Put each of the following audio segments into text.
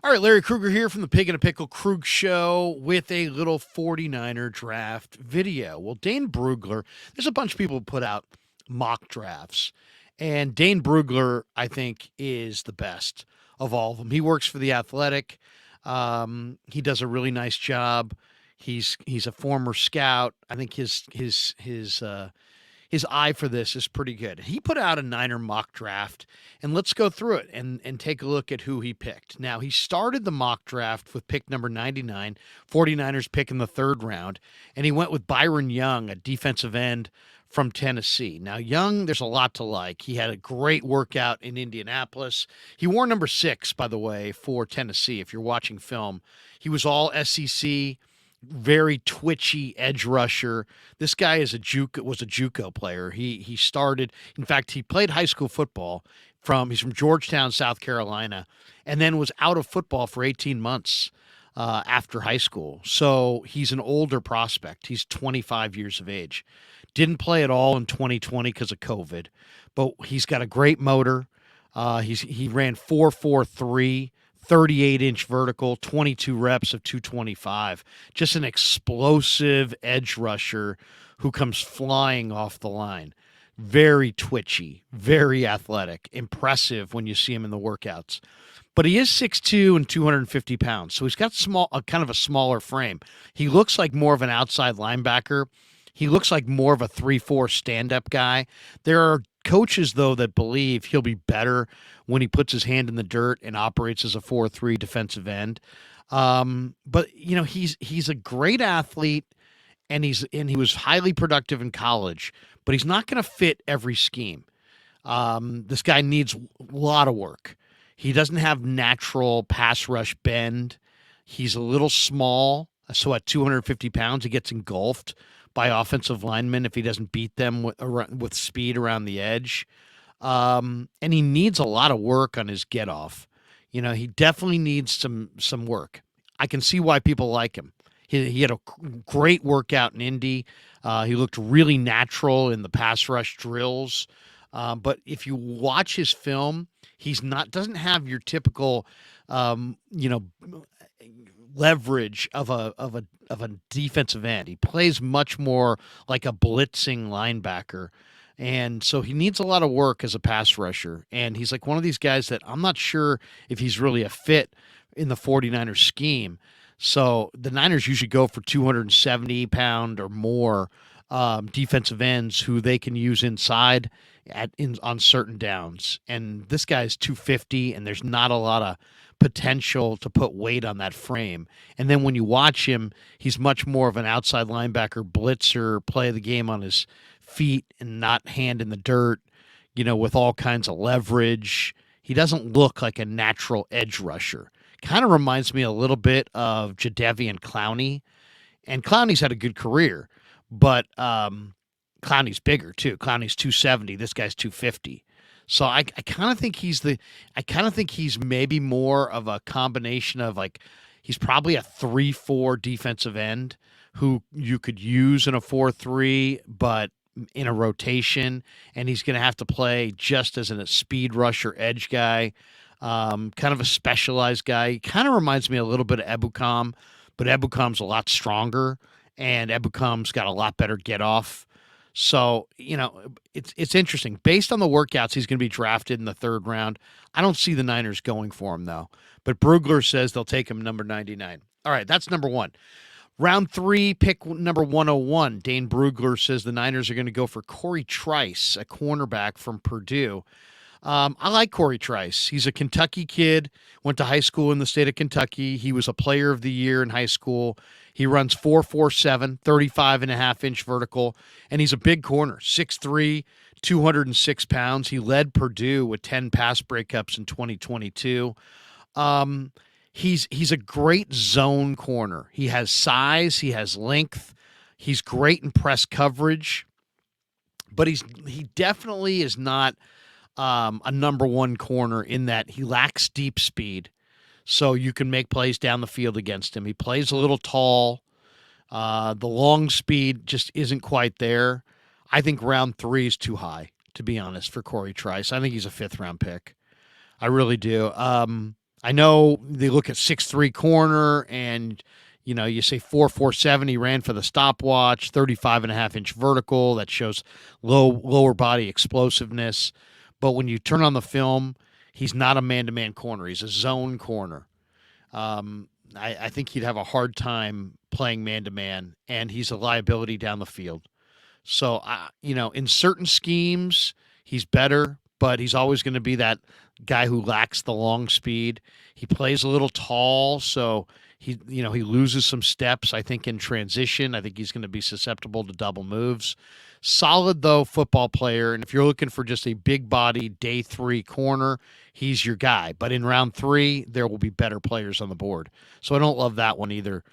All right, Larry Krueger here from the Pig and a Pickle Krug Show with a little 49er draft video. Well, Dane Brugler, there's a bunch of people who put out mock drafts, and Dane Brugler, I think, is the best of all of them. He works for The Athletic. He does a really nice job. He's a former scout. I think his eye for this is pretty good. He put out a Niner mock draft, and let's go through it and take a look at who he picked. Now, he started the mock draft with pick number 99, 49ers pick in the third round, and he went with Byron Young, a defensive end from Tennessee. Now, Young, there's a lot to like. He had a great workout in Indianapolis. He wore number 6, by the way, for Tennessee. If you're watching film, he was all SEC, very twitchy edge rusher. This guy was a JUCO player. He started, in fact, he played high school football he's from Georgetown, South Carolina, and then was out of football for 18 months after high school. So he's an older prospect. He's 25 years of age. Didn't play at all in 2020 because of COVID, but he's got a great motor. He ran 4.43. 38-inch vertical, 22 reps of 225. Just an explosive edge rusher who comes flying off the line. Very twitchy, very athletic, impressive when you see him in the workouts. But he is 6'2" and 250 pounds, so he's got kind of a smaller frame. He looks like more of an outside linebacker. He looks like more of a 3-4 stand-up guy. There are coaches, though, that believe he'll be better when he puts his hand in the dirt and operates as a 4-3 defensive end. But he's a great athlete, and he was highly productive in college. But he's not going to fit every scheme. This guy needs a lot of work. He doesn't have natural pass rush bend. He's a little small, so at 250 pounds, he gets engulfed by offensive linemen if he doesn't beat them with speed around the edge. And he needs a lot of work on his get-off. He definitely needs some work. I can see why people like him. He had a great workout in Indy. He looked really natural in the pass rush drills. But if you watch his film, doesn't have your typical, leverage of a defensive end. He plays much more like a blitzing linebacker. And so he needs a lot of work as a pass rusher. And he's like one of these guys that I'm not sure if he's really a fit in the 49ers scheme. So the Niners usually go for 270-pound or more defensive ends who they can use inside on certain downs. And this guy's 250, and there's not a lot of potential to put weight on that frame. And then when you watch him, he's much more of an outside linebacker, blitzer, play the game on his feet and not hand in the dirt, with all kinds of leverage. He doesn't look like a natural edge rusher. Kind of reminds me a little bit of Jadeveon Clowney. And Clowney's had a good career, but Clowney's bigger too. Clowney's 270. This guy's 250. So I kind of think he's maybe more of a combination of he's probably a 3-4 defensive end who you could use in a 4-3, but in a rotation, and he's going to have to play just as a speed rusher edge guy, kind of a specialized guy. He kind of reminds me a little bit of Ebukam, but Ebukam's a lot stronger, and Ebukam's got a lot better get off. So, it's interesting. Based on the workouts, he's going to be drafted in the third round. I don't see the Niners going for him, though. But Brugler says they'll take him number 99. All right, that's number 1. Round 3, pick number 101. Dane Brugler says the Niners are going to go for Corey Trice, a cornerback from Purdue. I like Corey Trice. He's a Kentucky kid, went to high school in the state of Kentucky. He was a player of the year in high school. He runs 4.47, 35.5-inch vertical, and he's a big corner, 6'3", 206 pounds. He led Purdue with 10 pass breakups in 2022. He's a great zone corner. He has size, he has length, he's great in press coverage, but he definitely is not a number 1 corner in that he lacks deep speed. So you can make plays down the field against him. He plays a little tall. The long speed just isn't quite there. I think round 3 is too high, to be honest, for Corey Trice. I think he's a 5th-round pick. I really do. I know they look at 6'3" corner and, you say 4.47. He ran for the stopwatch, 35.5-inch vertical. That shows lower body explosiveness. But when you turn on the film, he's not a man-to-man corner. He's a zone corner. I think he'd have a hard time playing man-to-man, and he's a liability down the field. So, in certain schemes, he's better, but he's always going to be that guy who lacks the long speed. He plays a little tall, so he loses some steps, I think, in transition. I think he's going to be susceptible to double moves. Solid, though, football player. And if you're looking for just a big body day 3 corner, he's your guy. But in round 3, there will be better players on the board. So I don't love that one either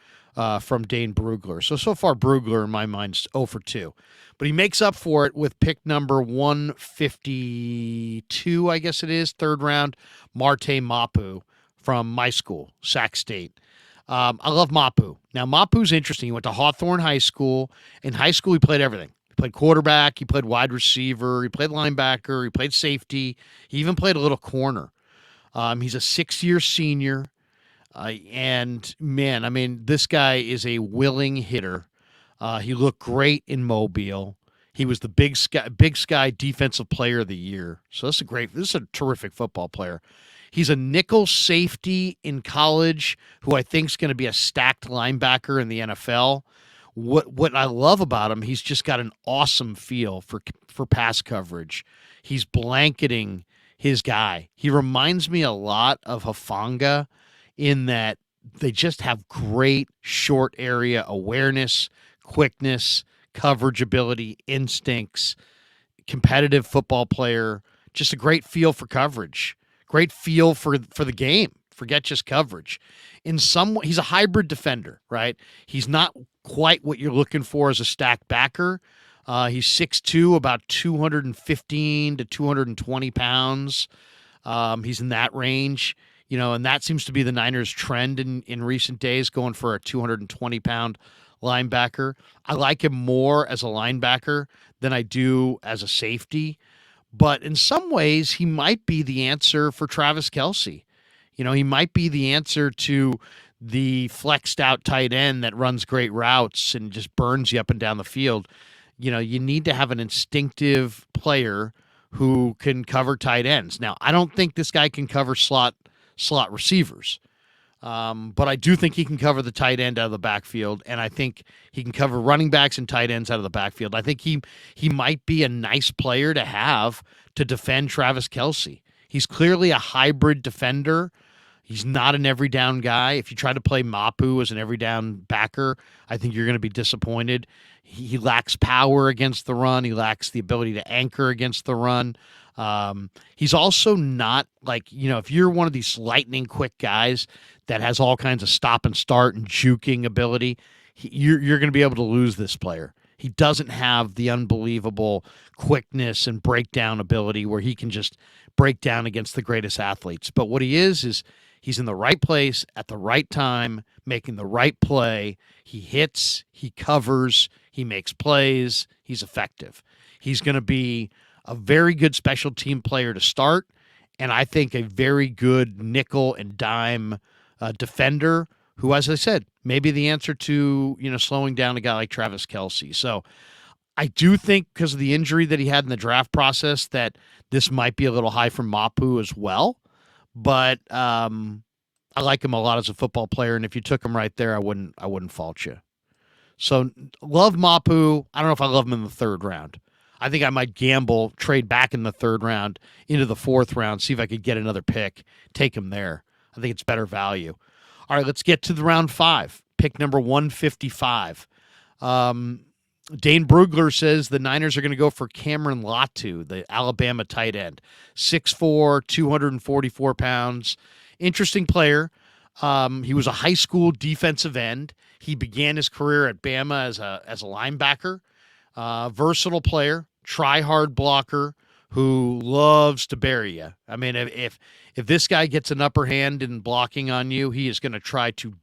from Dane Brugler. So far, Brugler, in my mind, is 0 for 2. But he makes up for it with pick number 152, I guess it is, third round, Marte Mapu from my school, Sac State. I love Mapu. Now, Mapu's interesting. He went to Hawthorne High School. In high school, he played everything. He played quarterback. He played wide receiver. He played linebacker. He played safety. He even played a little corner. He's a 6-year senior. And, man, I mean, this guy is a willing hitter. He looked great in Mobile. He was the Big Sky Defensive Player of the Year. So this is a terrific football player. He's a nickel safety in college who I think is going to be a stacked linebacker in the NFL. What I love about him, he's just got an awesome feel for pass coverage. He's blanketing his guy. He reminds me a lot of Hufanga in that they just have great short area awareness, quickness, coverage ability, instincts, competitive football player, just a great feel for coverage. Great feel for the game. Forget just coverage. He's a hybrid defender, right? He's not quite what you're looking for as a stacked backer. He's 6'2", about 215 to 220 pounds. He's in that range, and that seems to be the Niners' trend in recent days, going for a 220-pound linebacker. I like him more as a linebacker than I do as a safety. But in some ways, he might be the answer for Travis Kelce. He might be the answer to the flexed out tight end that runs great routes and just burns you up and down the field. You need to have an instinctive player who can cover tight ends. Now, I don't think this guy can cover slot receivers. But I do think he can cover the tight end out of the backfield, and I think he can cover running backs and tight ends out of the backfield. I think he might be a nice player to have to defend Travis Kelce. He's clearly a hybrid defender. He's not an every down guy. If you try to play Mapu as an every down backer, I think you're going to be disappointed. He lacks power against the run. He lacks the ability to anchor against the run. He's also not if you're one of these lightning quick guys that has all kinds of stop and start and juking ability, you're going to be able to lose this player. He doesn't have the unbelievable quickness and breakdown ability where he can just break down against the greatest athletes. But what he is he's in the right place at the right time, making the right play. He hits, he covers, he makes plays, he's effective. He's going to be a very good special team player to start, and I think a very good nickel and dime defender who, as I said, may be the answer to slowing down a guy like Travis Kelce. So I do think because of the injury that he had in the draft process that this might be a little high for Mapu as well, but I like him a lot as a football player, and if you took him right there, I wouldn't fault you. So love Mapu. I don't know if I love him in the third round. I think I might gamble, trade back in the third round into the fourth round, see if I could get another pick, take him there. I think it's better value. All right, let's get to the round 5. Pick number 155. Dane Brugler says the Niners are going to go for Cameron Latu, the Alabama tight end. 6'4", 244 pounds. Interesting player. He was a high school defensive end. He began his career at Bama as a linebacker. Versatile player, try-hard blocker who loves to bury you. I mean, if this guy gets an upper hand in blocking on you, he is going to try to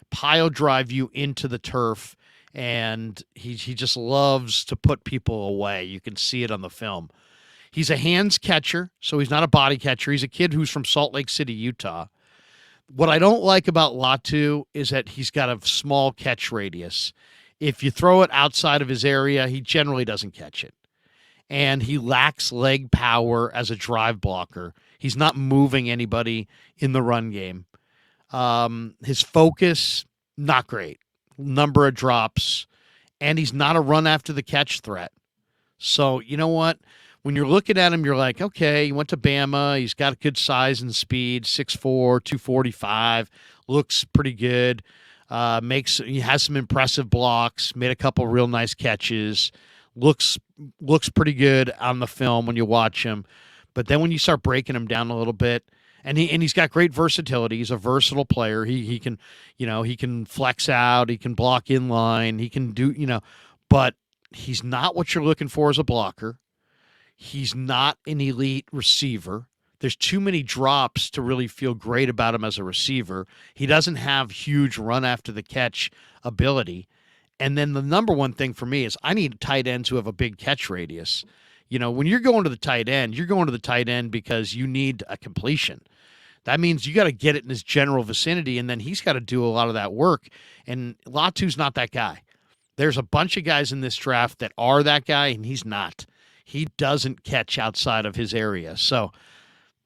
pile drive you into the turf, and he just loves to put people away. You can see it on the film. He's a hands catcher, so he's not a body catcher. He's a kid who's from Salt Lake City, Utah. What I don't like about Latu is that he's got a small catch radius. If you throw it outside of his area, he generally doesn't catch it. And he lacks leg power as a drive blocker. He's not moving anybody in the run game. His focus, not great. Number of drops. And he's not a run after the catch threat. So, you know what? When you're looking at him, you're like, okay, he went to Bama. He's got a good size and speed, 6'4", 245, looks pretty good. He has some impressive blocks, made a couple real nice catches, looks pretty good on the film when you watch him. But then when you start breaking him down a little bit, and he's got great versatility. He's a versatile player. He can, he can flex out, he can block in line, he can do, but he's not what you're looking for as a blocker. He's not an elite receiver. There's too many drops to really feel great about him as a receiver. He doesn't have huge run after the catch ability. And then the number one thing for me is I need tight ends who have a big catch radius. When you're going to the tight end, you're going to the tight end because you need a completion. That means you got to get it in his general vicinity, and then he's got to do a lot of that work. And Latu's not that guy. There's a bunch of guys in this draft that are that guy, and he's not. He doesn't catch outside of his area. So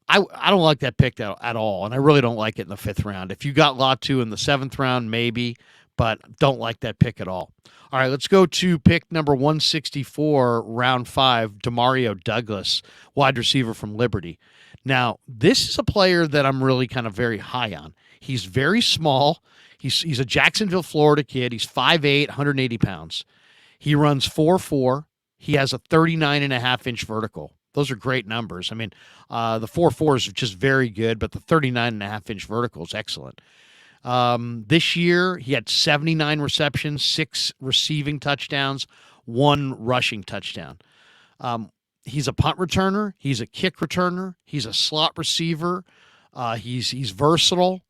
I don't like that pick at all, and I really don't like it in the 5th round. If you got Latu in the 7th round, maybe, but don't like that pick at all. All right, let's go to pick number 164, round 5, Demario Douglas, wide receiver from Liberty. Now, this is a player that I'm really kind of very high on. He's very small. He's a Jacksonville, Florida kid. He's 5'8", 180 pounds. He runs 4.4. He has a 39.5-inch vertical. Those are great numbers. I mean, the 4.4 is just very good, but the 39.5-inch vertical is excellent. This year, he had 79 receptions, 6 receiving touchdowns, 1 rushing touchdown. He's a punt returner. He's a kick returner. He's a slot receiver. He's versatile.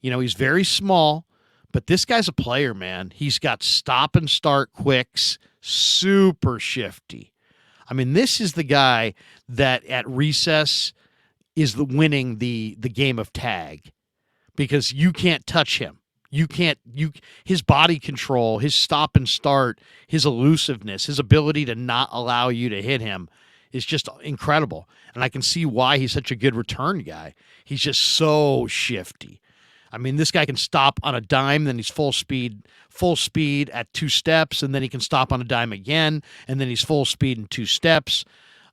He's very small, but this guy's a player, man. He's got stop and start quicks, super shifty. I mean, this is the guy that at recess is winning the game of tag because you can't touch him. His body control, his stop and start, his elusiveness, his ability to not allow you to hit him is just incredible. And I can see why he's such a good return guy. He's just so shifty. I mean, this guy can stop on a dime, then he's full speed at 2 steps, and then he can stop on a dime again, and then he's full speed in 2 steps.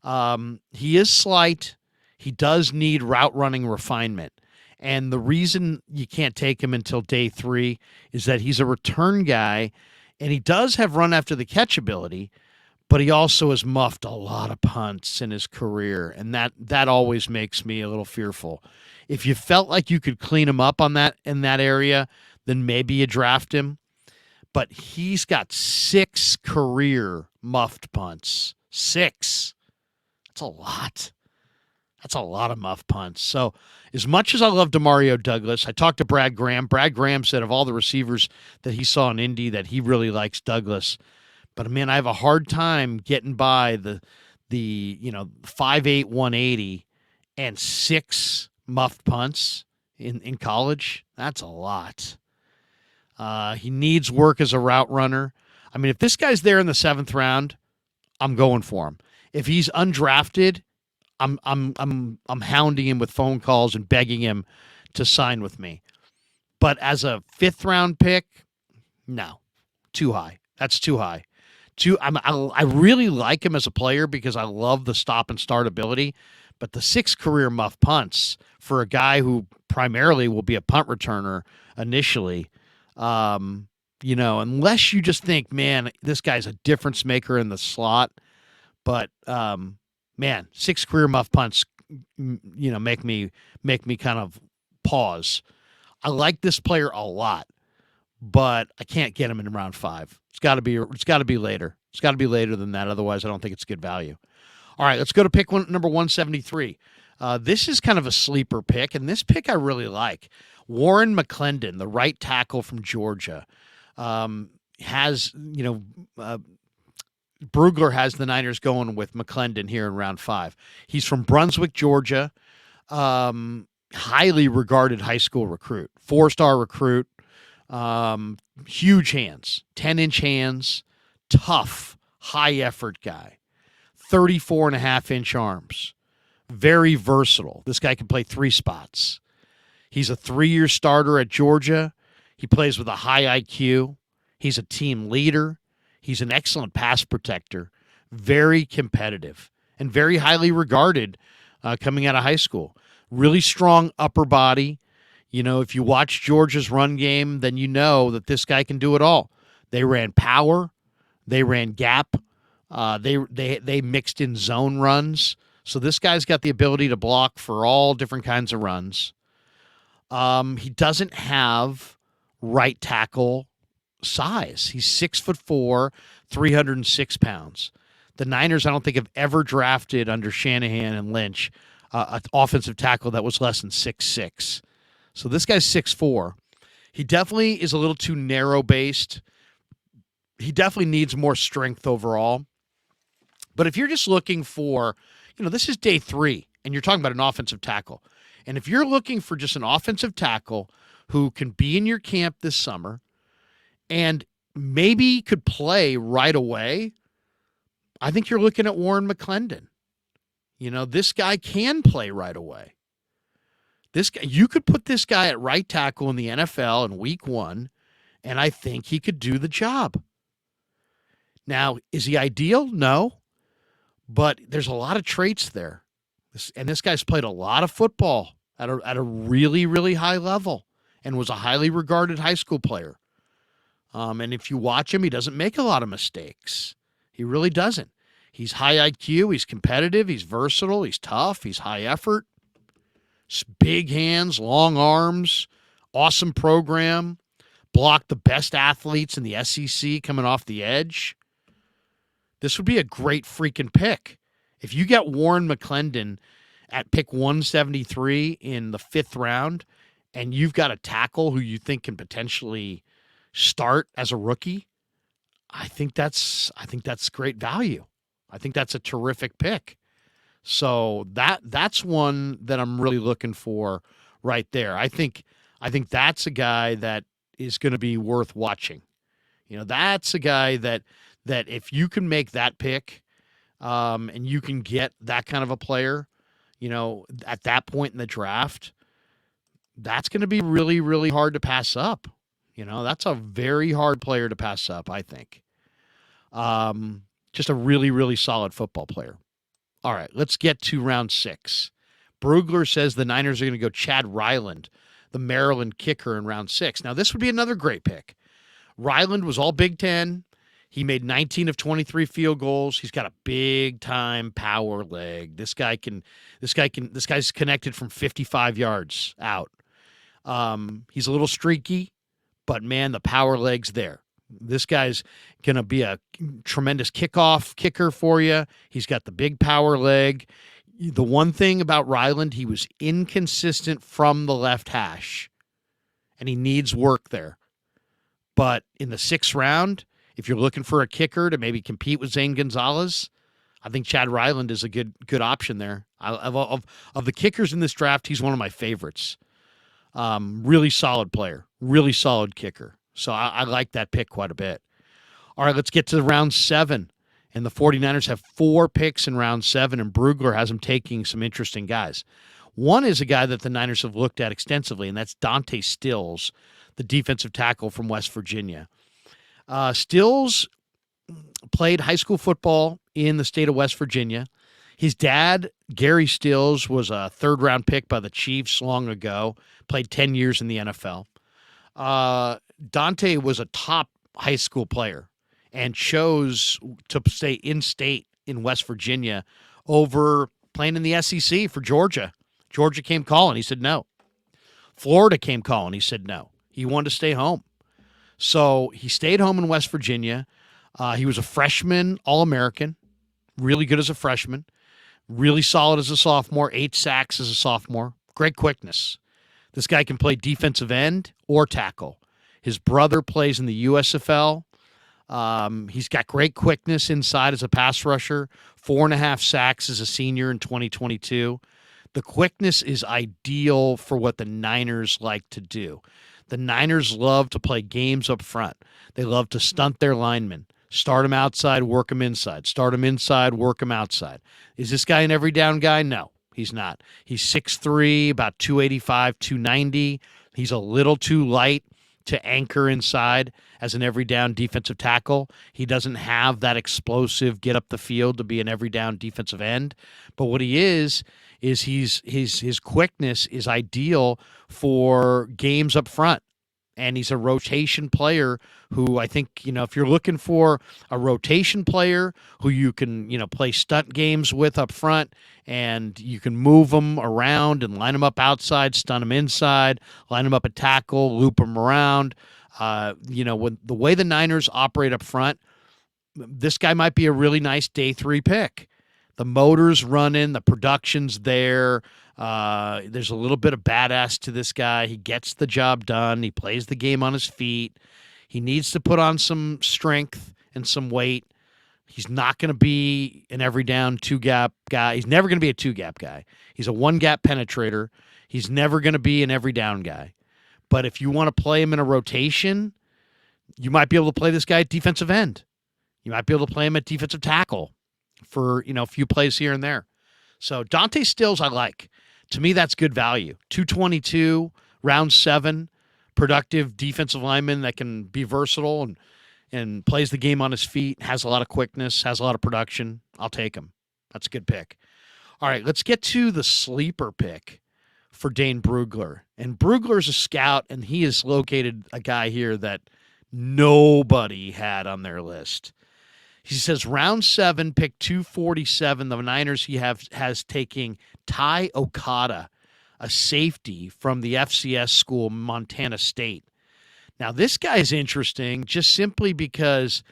He is slight. He does need route running refinement. And the reason you can't take him until day 3 is that he's a return guy, and he does have run after the catch ability, but he also has muffed a lot of punts in his career, and that always makes me a little fearful. If you felt like you could clean him up in that area, then maybe you draft him. But he's got 6 career muffed punts. 6. That's a lot. That's a lot of muff punts. So as much as I love Demario Douglas, I talked to Brad Graham. Brad Graham said of all the receivers that he saw in Indy that he really likes Douglas. But, man, I have a hard time getting by the 5'8", 180 and 6 muffed punts in college. That's a lot. He needs work as a route runner. I mean, if this guy's there in the 7th round, I'm going for him. If he's undrafted, I'm hounding him with phone calls and begging him to sign with me. But as a 5th round pick, no, too high. That's too high. I really like him as a player because I love the stop and start ability. But the 6 career muff punts for a guy who primarily will be a punt returner initially, unless you just think, man, this guy's a difference maker in the slot. But, 6 career muff punts, make me kind of pause. I like this player a lot, but I can't get him in round 5. It's got to be later. It's got to be later than that. Otherwise, I don't think it's good value. All right, let's go to pick number 173. This is kind of a sleeper pick, and this pick I really like. Warren McClendon, the right tackle from Georgia, has Brugler has the Niners going with McClendon here in round 5. He's from Brunswick, Georgia. Highly regarded high school recruit, 4-star recruit, huge hands, 10-inch hands, tough, high effort guy, 34.5-inch arms, very versatile. This guy can play 3 spots. He's a 3-year starter at Georgia. He plays with a high IQ. He's a team leader. He's an excellent pass protector, very competitive, and very highly regarded coming out of high school. Really strong upper body. You know, if you watch Georgia's run game, then you know that this guy can do it all. They ran power. They ran gap. They mixed in zone runs. So this guy's got the ability to block for all different kinds of runs. He doesn't have right tackle size. He's 6'4", 306 pounds. The Niners, I don't think, have ever drafted under Shanahan and Lynch an offensive tackle that was less than 6'6". So this guy's 6'4". He definitely is a little too narrow-based. He definitely needs more strength overall. But if you're just looking for, this is day 3, and you're talking about an offensive tackle. And if you're looking for just an offensive tackle who can be in your camp this summer and maybe could play right away, I think you're looking at Warren McClendon. This guy can play right away. This guy, you could put this guy at right tackle in the NFL in week 1, and I think he could do the job. Now, is he ideal? No. But there's a lot of traits there. This guy's played a lot of football at a really, really high level and was a highly regarded high school player. And if you watch him, he doesn't make a lot of mistakes. He really doesn't. He's high IQ. He's competitive. He's versatile. He's tough. He's high effort. Big hands, long arms, awesome program. Blocked the best athletes in the SEC coming off the edge. This would be a great freaking pick. If you get Warren McClendon at pick 173 in the 5th round, and you've got a tackle who you think can potentially start as a rookie, I think that's great value. I think that's a terrific pick. So that's one that I'm really looking for right there. I think that's a guy that is going to be worth watching. That's a guy that if you can make that pick, and you can get that kind of a player, at that point in the draft, that's going to be really, really hard to pass up. That's a very hard player to pass up, I think. Just a really, really solid football player. All right, let's get to round 6. Brugler says the Niners are going to go Chad Ryland, the Maryland kicker, in round 6. Now, this would be another great pick. Ryland was all Big Ten. He made 19 of 23 field goals. He's got a big-time power leg. This guy's connected from 55 yards out. He's a little streaky, but, man, the power leg's there. This guy's going to be a tremendous kickoff kicker for you. He's got the big power leg. The one thing about Ryland, he was inconsistent from the left hash, and he needs work there. But in the 6th round, if you're looking for a kicker to maybe compete with Zane Gonzalez, I think Chad Ryland is a good option there. Of the kickers in this draft, he's one of my favorites. Really solid player, really solid kicker. So I like that pick quite a bit. All right, let's get to round 7. And the 49ers have 4 picks in round 7, and Brugler has them taking some interesting guys. One is a guy that the Niners have looked at extensively, and that's Dante Stills, the defensive tackle from West Virginia. Stills played high school football in the state of West Virginia. His dad, Gary Stills, was a 3rd-round pick by the Chiefs long ago, played 10 years in the NFL. Dante was a top high school player and chose to stay in-state in West Virginia over playing in the SEC for Georgia. Georgia came calling. He said no. Florida came calling. He said no. He wanted to stay home. So he stayed home in West Virginia. He was a freshman All-American, really good as a freshman, really solid as a sophomore, 8 sacks as a sophomore, great quickness. This guy can play defensive end or tackle. His brother plays in the USFL. He's got great quickness inside as a pass rusher, 4.5 sacks as a senior in 2022. The quickness is ideal for what the Niners like to do. The Niners love to play games up front. They love to stunt their linemen. Start him outside, work him inside. Start him inside, work him outside. Is this guy an every down guy? No, he's not. He's 6'3", about 285, 290. He's a little too light to anchor inside as an every down defensive tackle. He doesn't have that explosive get up the field to be an every down defensive end. But what he is his quickness is ideal for games up front. And he's a rotation player who I think, if you're looking for a rotation player who you can, play stunt games with up front and you can move them around and line them up outside, stun them inside, line them up at tackle, loop them around. When the way the Niners operate up front, this guy might be a really nice day 3 pick. The motor's running, the production's there. There's a little bit of badass to this guy. He gets the job done. He plays the game on his feet. He needs to put on some strength and some weight. He's not going to be an every down 2-gap guy. He's never going to be a 2-gap guy. He's a 1-gap penetrator. He's never going to be an every down guy. But if you want to play him in a rotation, you might be able to play this guy at defensive end. You might be able to play him at defensive tackle for, a few plays here and there. So Dante Stills I like. To me, that's good value. 222, round 7, productive defensive lineman that can be versatile and plays the game on his feet, has a lot of quickness, has a lot of production. I'll take him. That's a good pick. All right, let's get to the sleeper pick for Dane Brugler. And Brugler's a scout, and he has located a guy here that nobody had on their list. He says round 7, pick 247. The Niners has taking Ty Okada, a safety from the FCS school, Montana State. Now, this guy is interesting just simply because,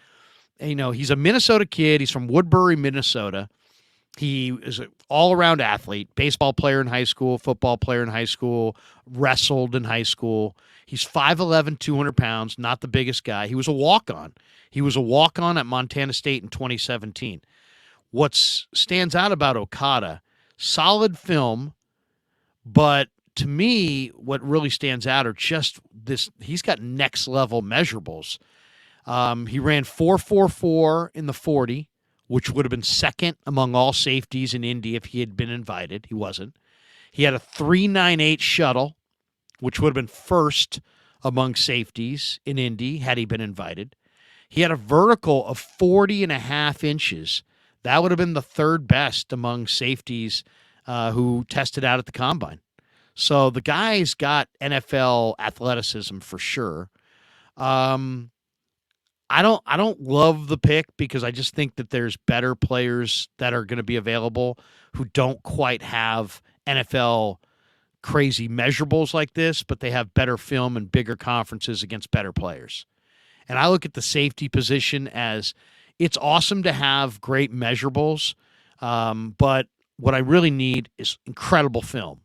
he's a Minnesota kid. He's from Woodbury, Minnesota. He is an all-around athlete, baseball player in high school, football player in high school, wrestled in high school. He's 5'11", 200 pounds, not the biggest guy. He was a walk-on. He was a walk-on at Montana State in 2017. What stands out about Okada, solid film, but to me, what really stands out are just this. He's got next-level measurables. He ran 4.44 in the 40, which would have been second among all safeties in Indy if he had been invited. He wasn't. He had a 3.98 shuttle, which would have been first among safeties in Indy had he been invited. He had a vertical of 40.5 inches. That would have been the third best among safeties who tested out at the combine. So the guy's got NFL athleticism for sure. I don't love the pick because I just think that there's better players that are going to be available who don't quite have NFL crazy measurables like this, but they have better film and bigger conferences against better players. And I look at the safety position as it's awesome to have great measurables, but what I really need is incredible film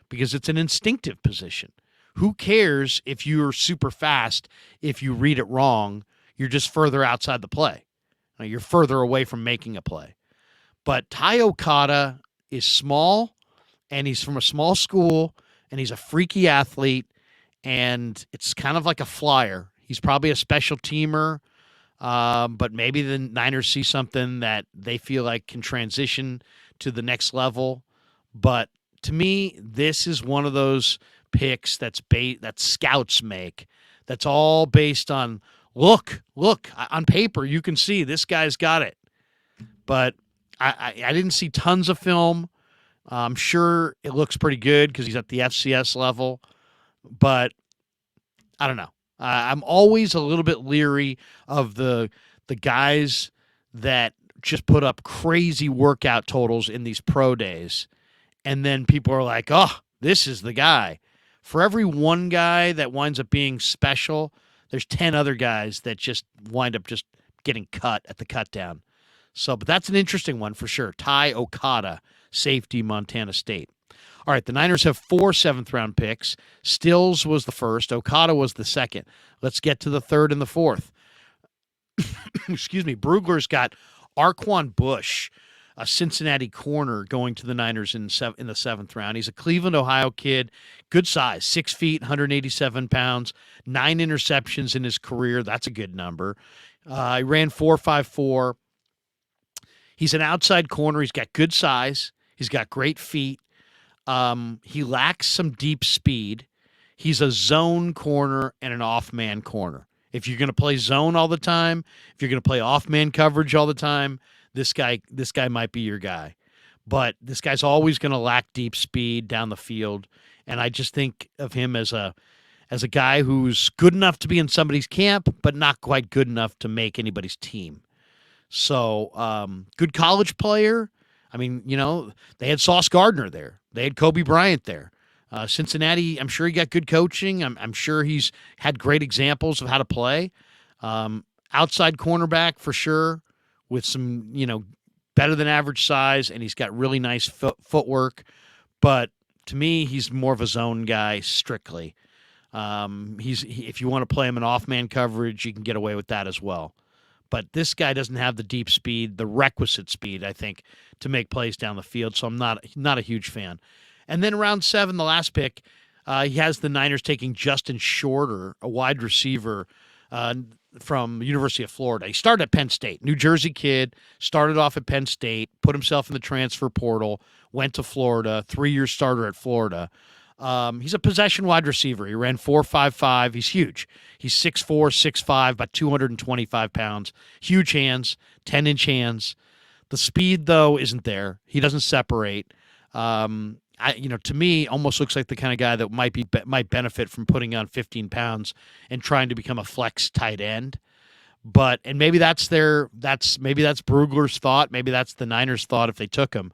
because it's an instinctive position. Who cares if you're super fast if you read it wrong? You're just further outside the play. You're further away from making a play. But Ty Okada is small, and he's from a small school, and he's a freaky athlete, and it's kind of like a flyer. He's probably a special teamer, but maybe the Niners see something that they feel like can transition to the next level. But to me, this is one of those picks that scouts make. That's all based on, look, on paper, you can see this guy's got it. But I didn't see tons of film. I'm sure it looks pretty good because he's at the FCS level. But I don't know. I'm always a little bit leery of the guys that just put up crazy workout totals in these pro days. And then people are like, oh, this is the guy. For every one guy that winds up being special, there's 10 other guys that just wind up just getting cut at the cut down. So, but that's an interesting one for sure. Ty Okada, safety, Montana State. All right, the Niners have 4 7th-round picks. Stills was the first. Okada was the second. Let's get to the third and the fourth. excuse me, Brugler's got Arquan Bush, a Cincinnati corner, going to the Niners in the seventh round. He's a Cleveland, Ohio kid, good size, 6 feet, 187 pounds, 9 interceptions in his career. That's a good number. He ran 4.54. He's an outside corner. He's got good size. He's got great feet. He lacks some deep speed. He's a zone corner and an off-man corner. If you're going to play zone all the time, if you're going to play off-man coverage all the time, this guy might be your guy. But this guy's always going to lack deep speed down the field, and I just think of him as a guy who's good enough to be in somebody's camp, but not quite good enough to make anybody's team. So, good college player. I mean, they had Sauce Gardner there. They had Kobe Bryant there. Cincinnati, I'm sure he got good coaching. I'm sure he's had great examples of how to play. Outside cornerback for sure, with some, better than average size, and he's got really nice footwork. But to me, he's more of a zone guy strictly. If you want to play him in off-man coverage, you can get away with that as well. But this guy doesn't have the deep speed, the requisite speed, I think, to make plays down the field. So I'm not a huge fan. And then round 7, the last pick, he has the Niners taking Justin Shorter, a wide receiver from University of Florida. He started at Penn State, New Jersey kid, started off at Penn State, put himself in the transfer portal, went to Florida, 3-year starter at Florida. He's a possession wide receiver. He ran 4.55. He's huge. He's 6'4", 6'5", about 225 pounds. Huge hands, 10-inch hands. The speed, though, isn't there. He doesn't separate. To me, almost looks like the kind of guy that might benefit from putting on 15 pounds and trying to become a flex tight end. And maybe that's Brugler's thought. Maybe that's the Niners' thought if they took him.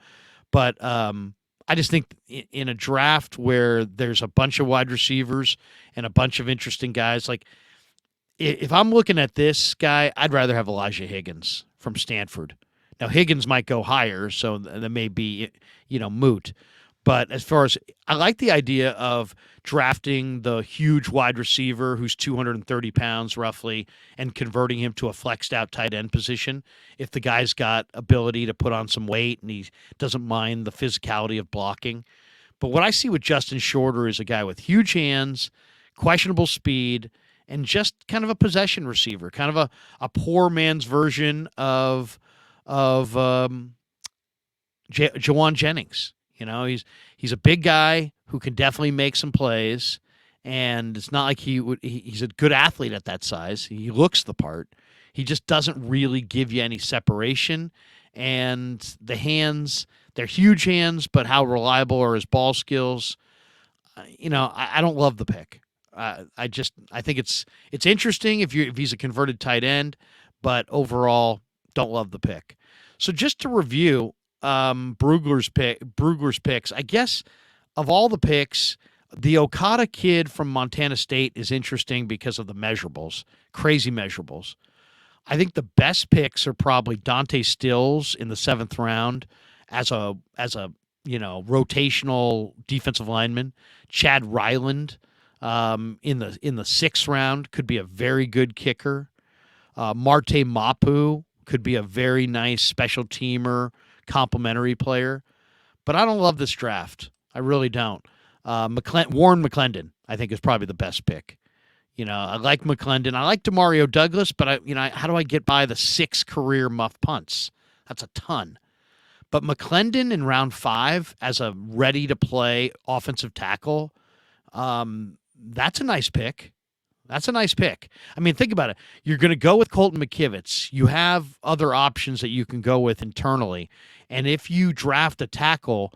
But I just think in a draft where there's a bunch of wide receivers and a bunch of interesting guys, like if I'm looking at this guy, I'd rather have Elijah Higgins from Stanford. Now, Higgins might go higher, so that may be, moot. But as far as I like the idea of drafting the huge wide receiver who's 230 pounds roughly and converting him to a flexed out tight end position. If the guy's got ability to put on some weight and he doesn't mind the physicality of blocking. But what I see with Justin Shorter is a guy with huge hands, questionable speed, and just kind of a possession receiver, kind of a poor man's version of Jawan Jennings. He's a big guy who can definitely make some plays, and it's not like he's a good athlete at that size. He looks the part. He just doesn't really give you any separation, and the hands, they're huge hands, but how reliable are his ball skills? I don't love the pick. I think it's interesting if he's a converted tight end, but overall, don't love the pick. So just to review, Brugler's picks. I guess of all the picks, the Okada kid from Montana State is interesting because of the measurables, crazy measurables. I think the best picks are probably Dante Stills in the 7th round as a rotational defensive lineman. Chad Ryland in the 6th round could be a very good kicker. Marte Mapu could be a very nice special teamer, complimentary player. But I don't love this draft. I really don't. Warren McClendon, I think, is probably the best pick. I like McClendon. I like Demario Douglas, but how do I get by the 6 career muff punts? That's a ton. But McClendon in round 5 as a ready-to-play offensive tackle, that's a nice pick. That's a nice pick. I mean, think about it. You're going to go with Colton McKivitz. You have other options that you can go with internally. And if you draft a tackle,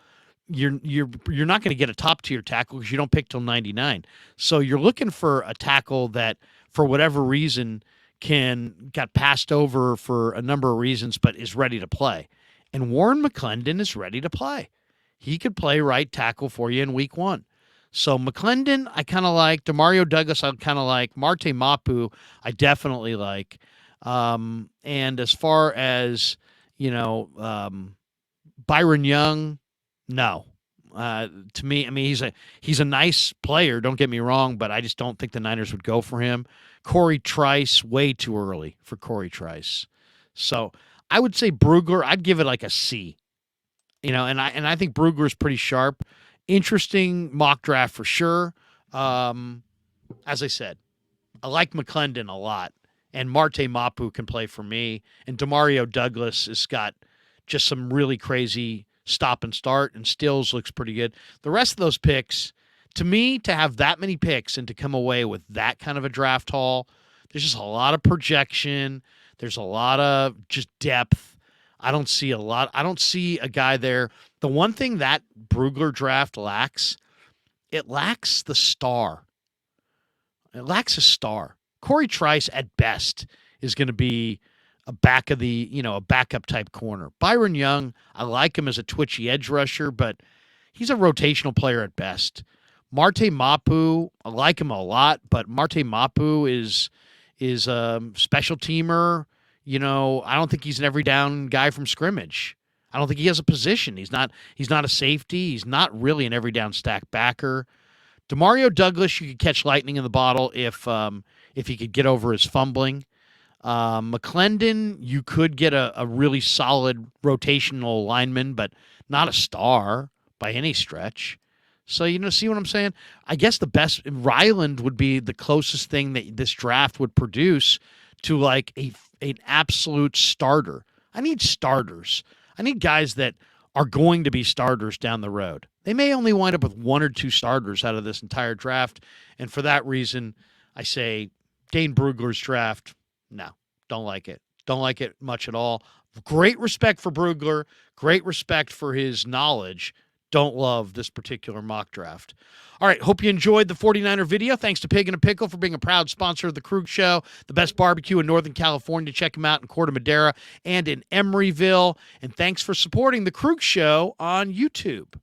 you're not going to get a top-tier tackle because you don't pick till 99. So you're looking for a tackle that, for whatever reason, got passed over for a number of reasons, but is ready to play. And Warren McClendon is ready to play. He could play right tackle for you in week 1. So McClendon, I kind of like. Demario Douglas, I kind of like. Marte Mapu, I definitely like. And as far as, Byron Young, no. To me, I mean, he's a nice player. Don't get me wrong, but I just don't think the Niners would go for him. Corey Trice, way too early for Corey Trice. So I would say Brugler. I'd give it like a C. And I think Brugler is pretty sharp. Interesting mock draft for sure. As I said, I like McClendon a lot, and Marte Mapu can play for me, and Demario Douglas has got just some really crazy stop and start, and Stills looks pretty good. The rest of those picks, to me, to have that many picks and to come away with that kind of a draft haul, there's just a lot of projection. There's a lot of just depth. I don't see a lot. I don't see a guy there. The one thing that Brugler draft lacks, it lacks the star. It lacks a star. Corey Trice at best is going to be a backup type corner. Byron Young, I like him as a twitchy edge rusher, but he's a rotational player at best. Marte Mapu, I like him a lot, but Marte Mapu is a special teamer. I don't think he's an every down guy from scrimmage. I don't think he has a position. He's not a safety. He's not really an every down stack backer. Demario Douglas, you could catch lightning in the bottle if he could get over his fumbling. McClendon, you could get a really solid rotational lineman, but not a star by any stretch. So, see what I'm saying? I guess the best, Ryland would be the closest thing that this draft would produce to like an absolute starter. I need starters. I need guys that are going to be starters down the road. They may only wind up with one or two starters out of this entire draft. And for that reason, I say Dane Brugler's draft, no, don't like it. Don't like it much at all. Great respect for Brugler. Great respect for his knowledge. Don't love this particular mock draft. All right, hope you enjoyed the 49er video. Thanks to Pig and a Pickle for being a proud sponsor of the Krueg Show, the best barbecue in Northern California. Check them out in Corte Madera and in Emeryville. And thanks for supporting the Krueg Show on YouTube.